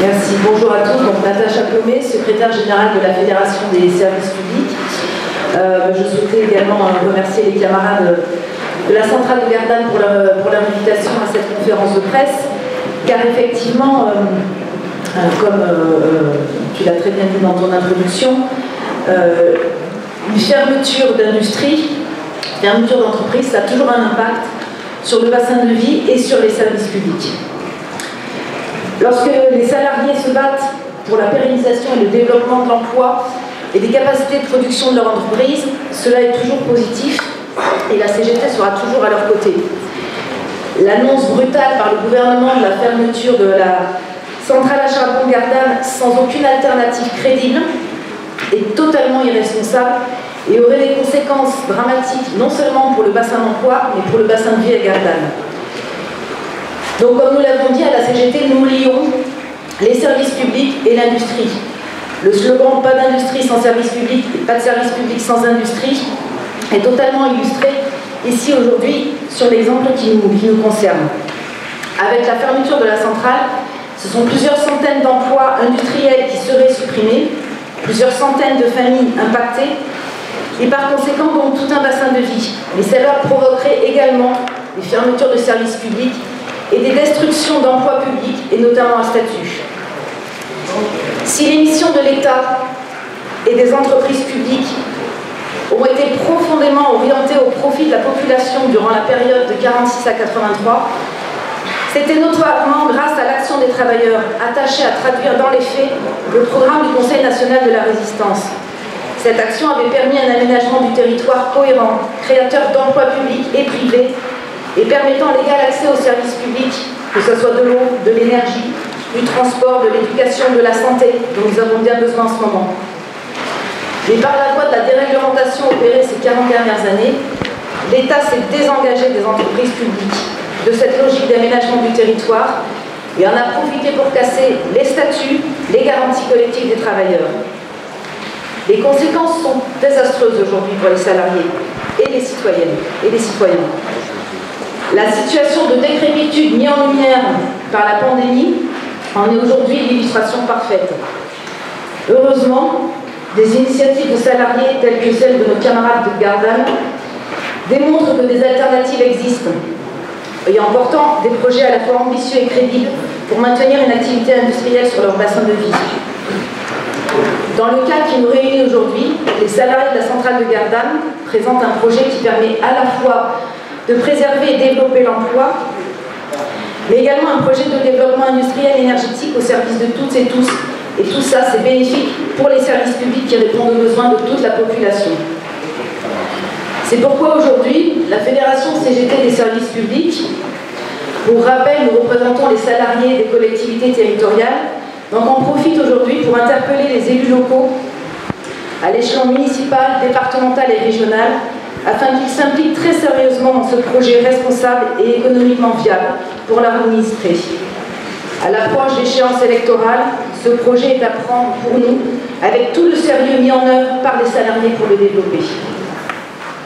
Merci. Bonjour à tous. Donc, Natacha Plomé, secrétaire générale de la Fédération des services publics. Je souhaitais également remercier les camarades de la centrale de Gardanne pour leur invitation à cette conférence de presse, car effectivement, comme tu l'as très bien dit dans ton introduction, une fermeture d'industrie, fermeture d'entreprise, ça a toujours un impact sur le bassin de vie et sur les services publics. Lorsque les salariés se battent pour la pérennisation et le développement de l'emploi et des capacités de production de leur entreprise, cela est toujours positif et la CGT sera toujours à leur côté. L'annonce brutale par le gouvernement de la fermeture de la centrale à charbon Gardanne sans aucune alternative crédible est totalement irresponsable et aurait des conséquences dramatiques non seulement pour le bassin d'emploi mais pour le bassin de vie à Gardanne. Donc, comme nous l'avons dit à la CGT, nous lions les services publics et l'industrie. Le slogan « Pas d'industrie sans service public et pas de service public sans industrie » est totalement illustré ici aujourd'hui sur l'exemple qui nous concerne. Avec la fermeture de la centrale, ce sont plusieurs centaines d'emplois industriels qui seraient supprimés, plusieurs centaines de familles impactées et par conséquent donc tout un bassin de vie. Mais cela provoquerait également des fermetures de services publics et des destructions d'emplois publics, et notamment à statut. Si les missions de l'État et des entreprises publiques ont été profondément orientées au profit de la population durant la période de 1946 à 1983, c'était notamment grâce à l'action des travailleurs attachés à traduire dans les faits le programme du Conseil national de la résistance. Cette action avait permis un aménagement du territoire cohérent, créateur d'emplois publics et privés, et permettant l'égal accès aux services publics, que ce soit de l'eau, de l'énergie, du transport, de l'éducation, de la santé, dont nous avons bien besoin en ce moment. Mais par la voie de la déréglementation opérée ces 40 dernières années, l'État s'est désengagé des entreprises publiques, de cette logique d'aménagement du territoire, et en a profité pour casser les statuts, les garanties collectives des travailleurs. Les conséquences sont désastreuses aujourd'hui pour les salariés et les citoyennes et les citoyens. La situation de décrépitude mise en lumière par la pandémie en est aujourd'hui l'illustration parfaite. Heureusement, des initiatives de salariés telles que celles de nos camarades de Gardanne démontrent que des alternatives existent, et en portant des projets à la fois ambitieux et crédibles pour maintenir une activité industrielle sur leur bassin de vie. Dans le cas qui nous réunit aujourd'hui, les salariés de la centrale de Gardanne présentent un projet qui permet à la fois de préserver et développer l'emploi, mais également un projet de développement industriel et énergétique au service de toutes et tous. Et tout ça, c'est bénéfique pour les services publics qui répondent aux besoins de toute la population. C'est pourquoi aujourd'hui, la Fédération CGT des services publics, pour rappel, nous représentons les salariés des collectivités territoriales, donc on profite aujourd'hui pour interpeller les élus locaux à l'échelon municipal, départemental et régional, afin qu'ils s'impliquent très sérieusement dans ce projet responsable et économiquement viable pour leur administrer. À l'approche d'échéances électorales, ce projet est à prendre pour nous avec tout le sérieux mis en œuvre par les salariés pour le développer.